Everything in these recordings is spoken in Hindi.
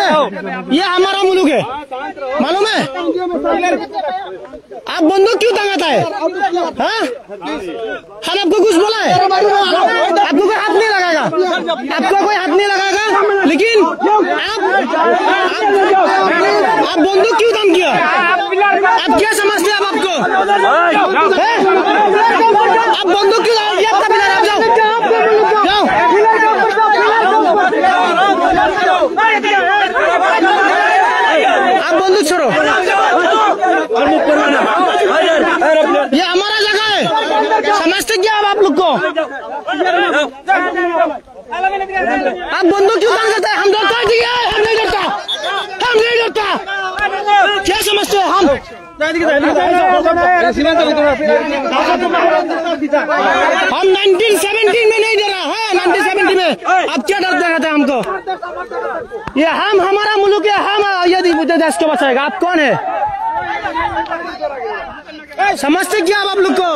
है, ये हमारा मुल्क है, मालूम है? आप बंदूक क्यों टांगाता है? हाँ? हम आपको कुछ बोला है? आपको कोई हाथ नहीं लगाएगा, आपको कोई हाथ नहीं लगाएगा, लेकिन आप बंदूक क्यों काम किया? आप क्या समझते हैं? आप आपको आप बंदूक क्यों किया? आपका पिलर, आप जाओ जाओ, आप बंदूक छोड़ो, ये हमारा जगह है, समझते क्या आप लोग को? आप बंदूक क्यों काम करते हैं? हम डरता है, हम नहीं डरता, हम नहीं डरता, क्या समझते हैं? हम 1917 में नहीं डरा है, 1970 में अब क्या डर दिखाते हैं हमको? ये हमारा मुल्क है, हम यदि देश को बचाएगा। आप कौन है? समझते क्या आप लोग को?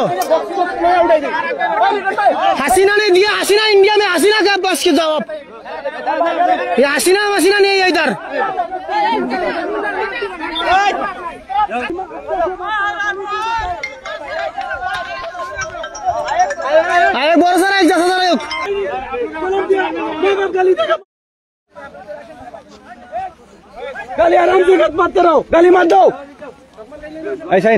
हसीना नहीं दिया, हसीना इंडिया में, हसीना क्या बस के जवाब? ये हसीना मसीना नहीं है इधर। आए बोरसा ना एक जैसा ना एक गाली आराम से मत करो, गाली मत दो, ऐसा ही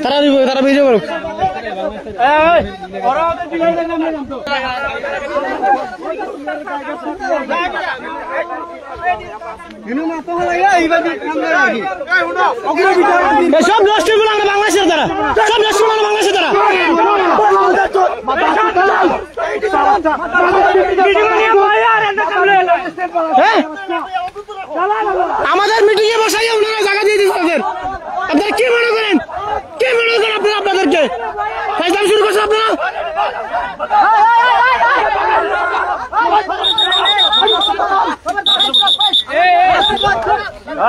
तारा वीडियो करो। সব নষ্ট করে আমরা বাংলাদেশের দ্বারা, সব নষ্ট করে বাংলাদেশের দ্বারা।